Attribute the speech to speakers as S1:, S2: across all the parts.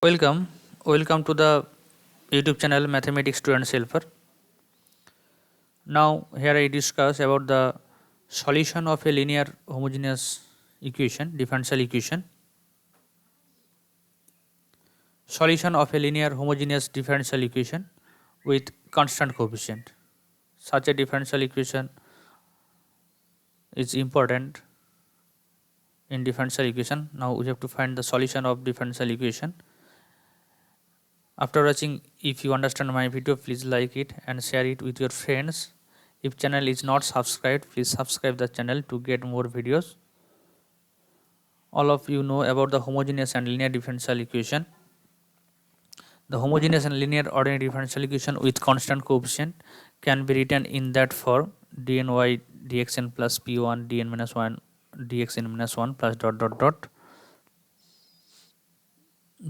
S1: Welcome, welcome to the YouTube channel Mathematics Student Helper. Now here I discuss about the solution of a linear homogeneous equation, differential equation. Solution of a linear homogeneous differential equation with constant coefficient. Such a differential equation is important in differential equation. Now we have to find the solution of differential equation. After watching, if you understand my video, please like it and share it with your friends. If channel is not subscribed, please subscribe the channel to get more videos. All of you know about the homogeneous and linear differential equation. The homogeneous and linear ordinary differential equation with constant coefficient can be written in that form: dny dxn plus p1 dn minus 1 dxn minus 1 plus dot dot dot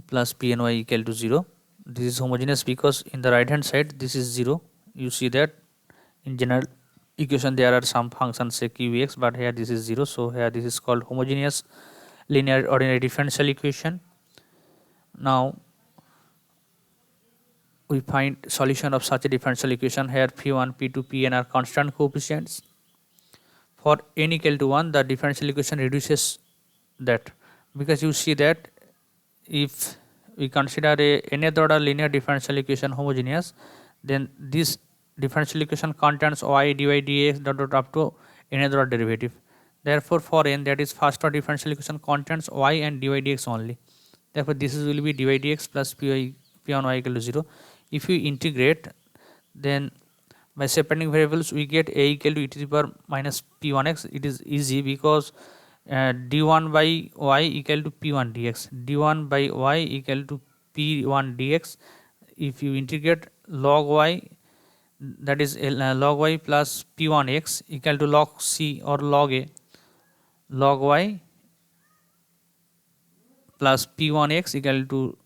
S1: plus pny equal to 0. This is homogeneous because in the right hand side this is 0. You see that in general equation there are some functions say qx, but here this is 0, so here this is called homogeneous linear ordinary differential equation. Now we find solution of such a differential equation. Here p1 p2 pn are constant coefficients. For n equal to 1, the differential equation reduces that, because you see that if we consider a nth order linear differential equation homogeneous, then this differential equation contains y dy dx dot dot up to nth order derivative. Therefore for n, that is first order differential equation, contains y and dy dx only. Therefore this will be dy dx plus p on y equal to 0. If we integrate, then by separating variables we get a equal to e to the power minus p1x. It is easy because d1 by y equal to p1 dx, d1 by y equal to p1 dx. If you integrate log y, that is log y plus p1x equal to log c or log a, log y plus p1x equal to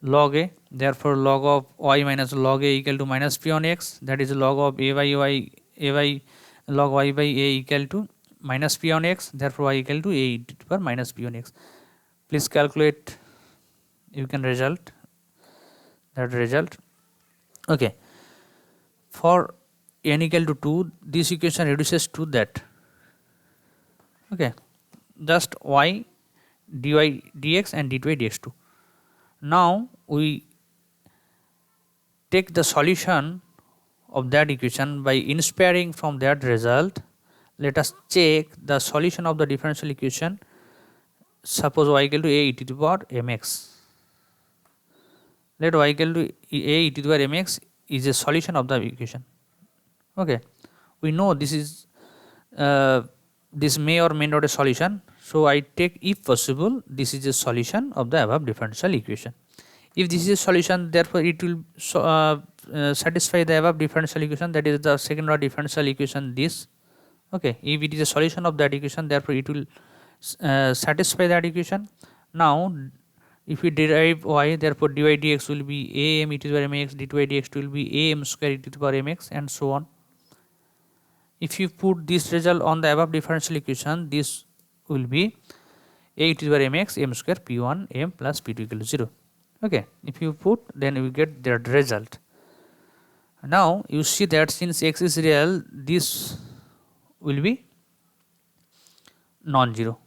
S1: log a. Therefore log of y minus log a equal to minus p1x, that is log of a by log y by a equal to minus p1x. Therefore y equal to a to the power minus p1x. Please calculate, you can result that result. Okay, for n equal to 2, this equation reduces to that. Okay, just y dy dx and dy dx2. Now we take the solution of that equation by inspiring from that result. Let us check the solution of the differential equation. Suppose y equal to a e to the power mx. Let y equal to a e to the power mx is a solution of the equation. Okay, we know this is this may or may not a solution, so I take, if possible, this is a solution of the above differential equation. If this is a solution, therefore it will satisfy the above differential equation, that is the second order differential equation this. Okay, if it is a solution of that equation, therefore it will satisfy that equation. Now if we derive y, therefore dy dx will be am e to the power mx, dy dx will be am square e to the power mx, and so on. If you put this result on the above differential equation, this will be a e to the power mx m square p1 m plus p2 equal to 0. Okay, if you put, then you get that result. Now you see that since x is real, this will be non-zero,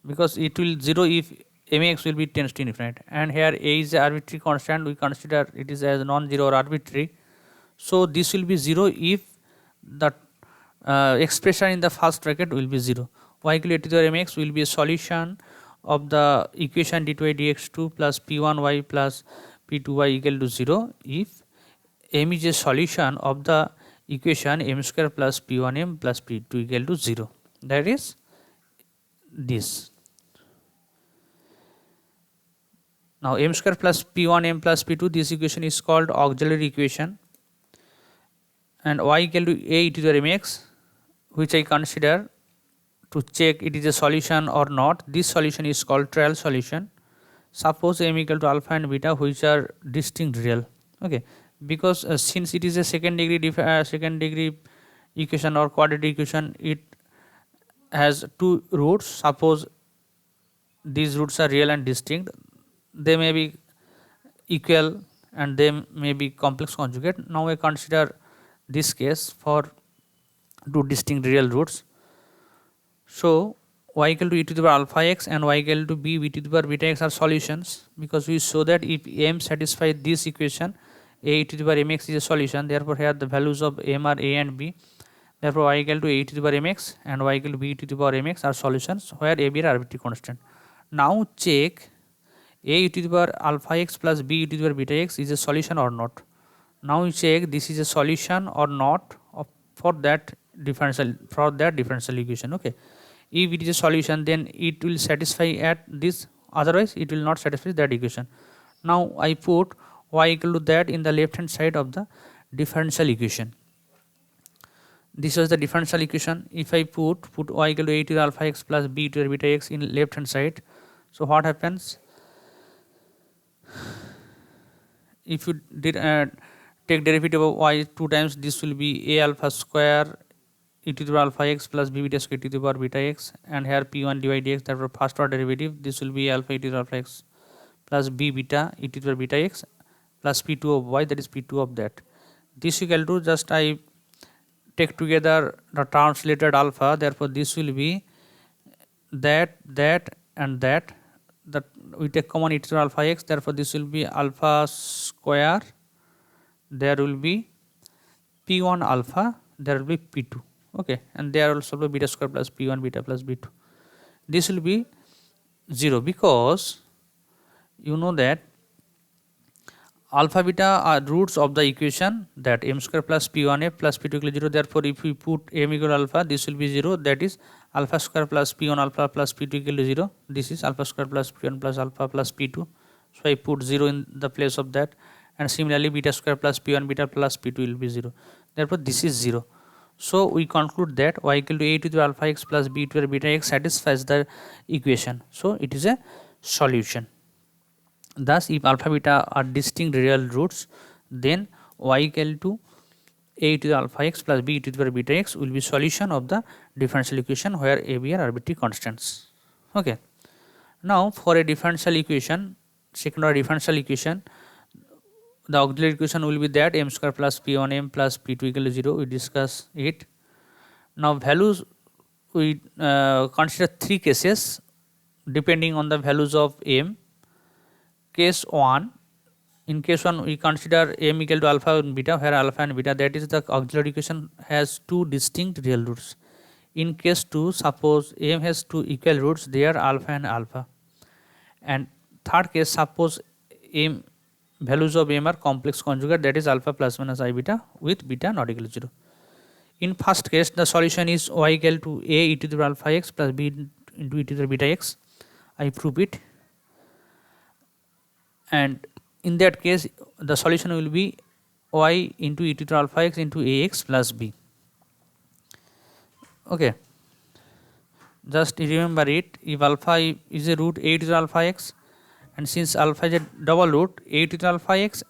S1: because it will 0 if mx will be tends to infinite, and here a is a arbitrary constant, we consider it is as non-zero or arbitrary. So this will be 0 if the expression in the first bracket will be 0. Y equal to the mx will be a solution of the equation dy dx2 plus p1y plus p2y equal to 0 if m is a solution of the equation m square plus p1m plus p2 equal to 0. That is this. Now m square plus p1m plus p2, this equation is called auxiliary equation, and y equal to a e to the mx, which I consider to check it is a solution or not. This solution is called trial solution. Suppose m equal to alpha and beta, which are distinct real. Okay, because since it is a second degree equation or quadratic equation, it has two roots. Suppose these roots are real and distinct, they may be equal and they may be complex conjugate. Now I consider this case for two distinct real roots. So y equal to e to the power alpha x and y equal to b to the power beta x are solutions, because we show that if m satisfies this equation, a e to the power mx is a solution. Therefore here the values of m are a and b. Therefore y equal to a e to the power mx and y equal to b to the power mx are solutions where a, b are arbitrary constant. Now check a e to the power alpha x plus b e to the power beta x is a solution or not. Now we check this is a solution or not for that differential equation. Okay, if it is a solution, then it will satisfy at this, otherwise it will not satisfy that equation. Now I put y equal to that in the left hand side of the differential equation. This was the differential equation. If I put y equal to a to the alpha x plus b to the beta x in left hand side, so what happens? If you did take derivative of y 2 times, this will be a alpha square e to the power alpha x plus b beta square e to the power beta x, and here p1 dy dx, therefore first order derivative, this will be alpha e to the alpha x plus b beta e to the power beta x plus p2 of y, that is p2 of that. This equal to, just I take together the translated alpha, therefore this will be that and that we take common e to the alpha x, therefore this will be alpha square, there will be p1 alpha, there will be p2. Okay, and there also will be beta square plus p1 beta plus b2. This will be 0, because you know that alpha beta are roots of the equation, that m square plus p1f plus p2 equal to 0. Therefore if we put m equal to alpha, this will be 0, that is alpha square plus p1 alpha plus p2 equal to 0. This is alpha square plus p1 plus alpha plus p2, so I put 0 in the place of that, and similarly beta square plus p1 beta plus p2 will be 0. Therefore this is 0. So we conclude that y equal to a to the alpha x plus b to the beta x satisfies the equation, so it is a solution. Thus if alpha beta are distinct real roots, then y equal to a to the alpha x plus b to the power beta x will be solution of the differential equation where a, b are arbitrary constants. Okay, now for a differential equation, second order differential equation, the auxiliary equation will be that m square plus p1m plus p2 equal to 0. We discuss it. Now values, we consider three cases depending on the values of m. Case 1, in case 1 we consider m equal to alpha and beta, where alpha and beta, that is the auxiliary equation has two distinct real roots. In case 2, suppose m has two equal roots, they are alpha and alpha. And third case, suppose m values of m are complex conjugate, that is alpha plus minus I beta with beta not equal to 0. In first case, the solution is y equal to a e to the alpha x plus b into e to the beta x. I prove it, and in that case the solution will be y into e to the alpha x into ax plus b. Okay, just remember it, if alpha is a root, a to the alpha x, and since alpha is a double root, a to the alpha x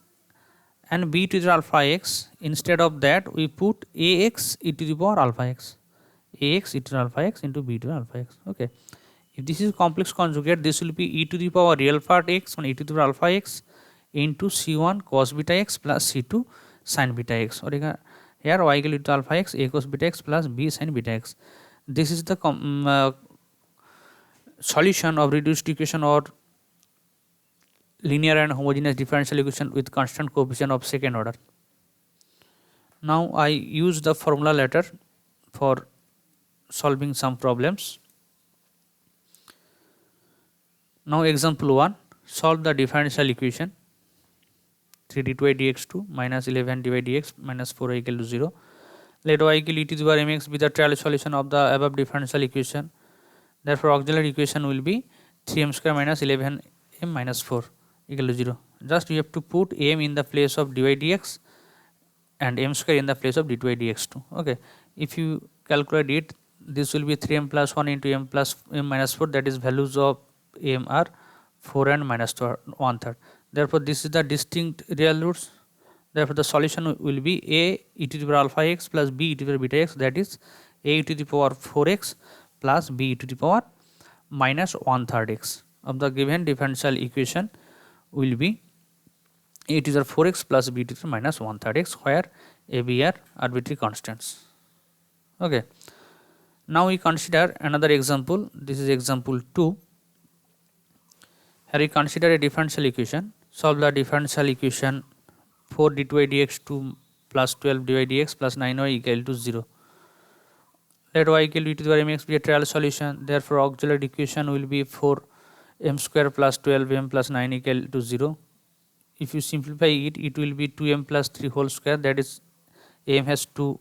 S1: and b to the alpha x, instead of that we put ax e to the power alpha x, ax e to the alpha x into b to the alpha x. Okay, if this is complex conjugate, this will be e to the power real part x on e to the power alpha x into c1 cos beta x plus c2 sin beta x, or here y equal to alpha x a cos beta x plus b sin beta x. This is the solution of reduced equation or linear and homogeneous differential equation with constant coefficient of second order. Now I use the formula later for solving some problems. Now example 1, solve the differential equation 3 dy dx2 minus 11 dy dx minus 4 equal to 0. Let y equal e to the power mx be the trial solution of the above differential equation. Therefore auxiliary equation will be 3m square minus 11m minus 4 equal to 0. Just you have to put m in the place of dy dx and m square in the place of dy dx2. Okay, if you calculate it, this will be 3m plus 1 into m plus m minus 4, that is values of m are 4 and minus 1/3. Therefore this is the distinct real roots. Therefore the solution will be a e to the power alpha x plus b e to the power beta x, that is a e to the power 4x plus b e to the power minus 1/3 x of the given differential equation will be a to the 4x plus b to the minus 1/3 x, where a, b are arbitrary constants. Okay. Now we consider another example. This is example 2. Here we consider a differential equation. Solve the differential equation 4 d2 by dx2 plus 12 dy dx plus 9y equal to 0. Let y equal to e to the power mx be a trial solution. Therefore, auxiliary equation will be 4m square plus 12m plus 9 equal to 0. If you simplify it, it will be 2m plus 3 whole square. That is, m has two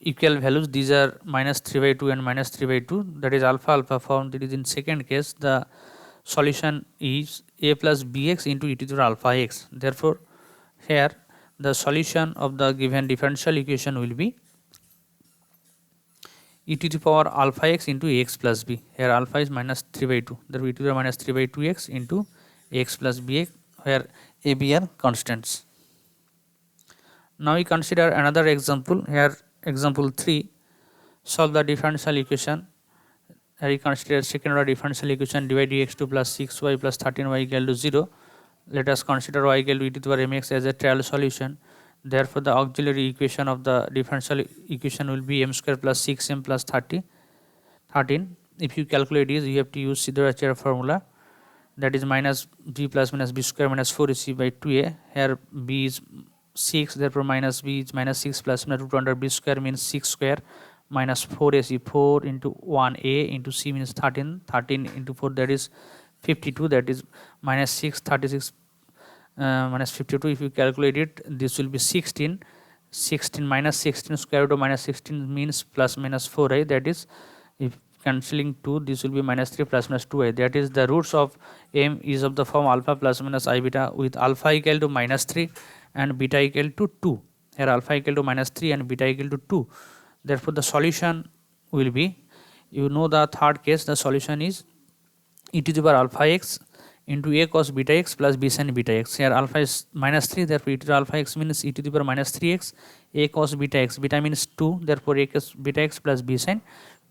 S1: equal values. These are minus 3 by 2 and minus 3 by 2. That is alpha alpha form. That is, in second case, the solution is a plus bx into e to the power alpha x. Therefore, here the solution of the given differential equation will be e to the power alpha x into ax plus b. Here alpha is minus 3 by 2. Therefore, e to the power minus 3 by 2x into ax plus bx, where a, b are constants. Now we consider another example. Here example 3. Solve the differential equation. Here we consider second order differential equation dy dx2 plus 6y plus 13y equal to 0. Let us consider y equal to e to the power mx as a trial solution. Therefore, the auxiliary equation of the differential equation will be m square plus 6m plus 13. If you calculate this, you have to use Sideracea formula. That is minus b plus minus b square minus 4ac by 2a. Here b is 6, therefore minus b is minus 6 plus minus root under b square means 6 square minus 4ac, 4 into 1a into c means 13, 13 into 4 that is 52, that is minus 6, 36 minus 52. If you calculate it, this will be 16. 16 minus 16 square root of minus 16 means plus minus 4i, that is, if cancelling 2, this will be minus 3 plus minus 2i. That is, the roots of m is of the form alpha plus minus I beta, with alpha equal to minus 3 and beta equal to 2. Here alpha equal to minus 3 and beta equal to 2. Therefore, the solution will be, you know, the third case, the solution is e to the power alpha x into a cos beta x plus b sin beta x. Here alpha is minus 3, therefore e to the alpha x means e to the power minus 3x, a cos beta x, beta means 2, therefore a cos beta x plus b sin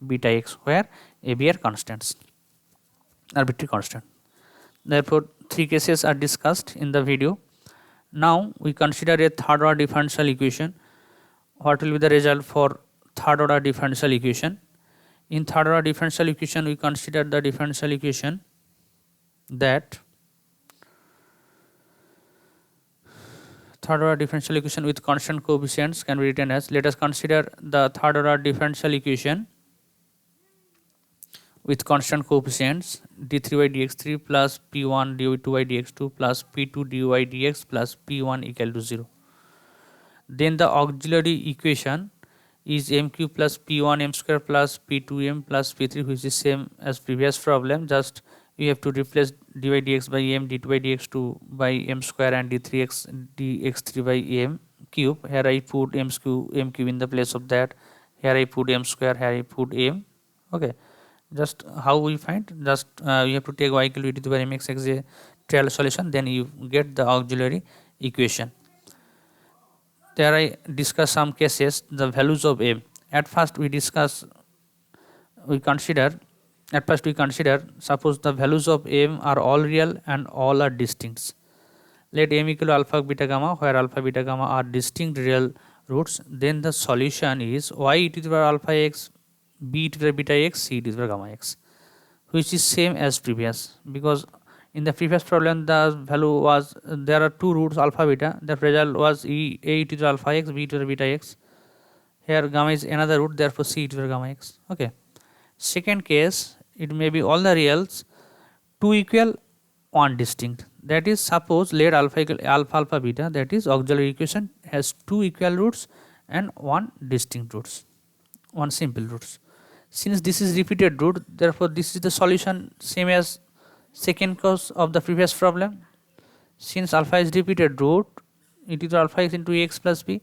S1: beta x, where a, b are constants, arbitrary constant. Therefore, 3 cases are discussed in the video. Now we consider a third order differential equation. What will be the result for third order differential equation? In third order differential equation, we consider the differential equation that third order differential equation with constant coefficients can be written as, let us consider the third order differential equation with constant coefficients d3 by dx3 plus p1 d2 by dx2 plus p2 dy dx plus p1 equal to 0. Then the auxiliary equation is m cube plus p1 m square plus p2m plus p3, which is same as previous problem. Just you have to replace dy dx by m, d2 by dx2 by m square and d3x dx3 by m cube. Here I put m cube in the place of that. Here I put m square, here I put m. Okay. Just how we find? Just you have to take y equal to e to the power mx as a trial solution, then you get the auxiliary equation. There I discuss some cases, the values of m. At first we consider, suppose the values of m are all real and all are distinct. Let m equal to alpha beta gamma, where alpha beta gamma are distinct real roots. Then the solution is y e to the power alpha x, b e to the power beta x, c e to the power gamma x, which is same as previous, because in the previous problem the value was, there are two roots alpha beta, the result was a e to the alpha x, b to the beta x. Here gamma is another root, therefore c e to the gamma x. Okay. Second case, it may be all the reals, 2 equal, 1 distinct. That is, suppose let alpha equal alpha beta, that is auxiliary equation has 2 equal roots and 1 distinct roots, 1 simple roots. Since this is repeated root, therefore this is the solution same as second case of the previous problem. Since alpha is repeated root, e to the alpha x into ax plus b,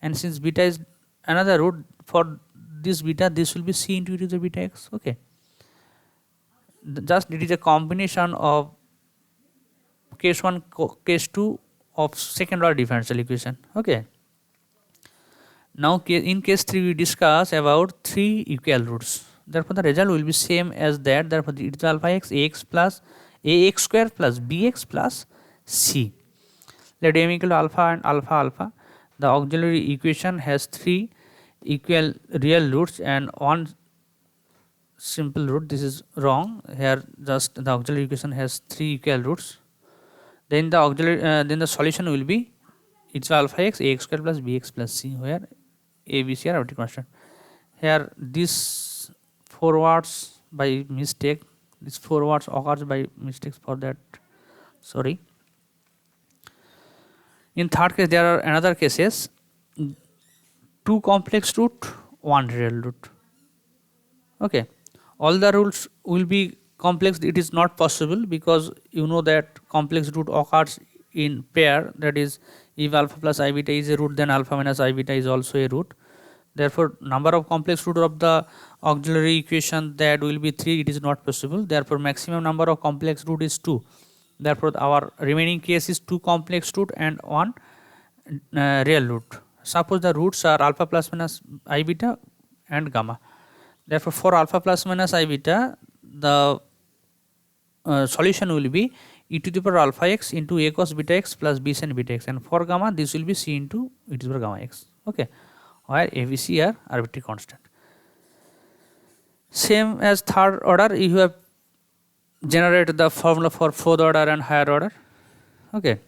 S1: and since beta is another root, for this beta this will be c into e to the beta x. Okay. Just it is a combination of case 1 case 2 of second order differential equation. Okay. Now in case 3 we discuss about 3 equal roots. Therefore the result will be same as that. Therefore e to the alpha x, ax plus ax square plus bx plus C. Let m equal to alpha and alpha alpha. The auxiliary equation has 3 equal real roots and 1 simple root. This is wrong. Here just the auxiliary equation has 3 equal roots. Then the auxiliary then the solution will be it's alpha x ax square plus bx plus c, where a, b, c are arbitrary constant. Here this 4 words by mistake, this 4 words occurs by mistakes, for that sorry. In third case there are another cases, 2 complex root, 1 real root. Okay, all the roots will be complex. It is not possible because you know that complex root occurs in pair, that is if alpha plus I beta is a root, then alpha minus I beta is also a root. Therefore number of complex root of the auxiliary equation that will be 3, it is not possible. Therefore maximum number of complex root is 2. Therefore our remaining case is 2 complex root and 1 real root. Suppose the roots are alpha plus minus I beta and gamma. Therefore for alpha plus minus I beta, the solution will be e to the power alpha x into a cos beta x plus b sin beta x, and for gamma this will be c into e to the power gamma x. Okay, where a, b, c are arbitrary constant. Same as third order, you have generated the formula for fourth order and higher order. Okay,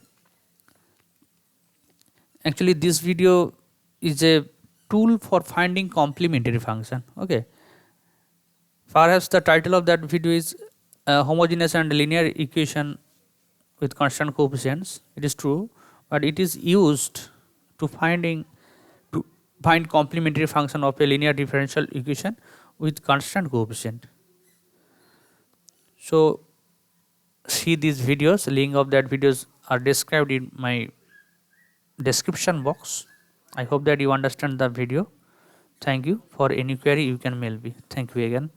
S1: actually this video is a tool for finding complementary function. Okay, perhaps the title of that video is homogeneous and linear equation with constant coefficients. It is true, but it is used to find complementary function of a linear differential equation with constant coefficient. So see these videos, link of that videos are described in my description box. I hope that you understand the video. Thank you. For any query you can mail me. Thank you again.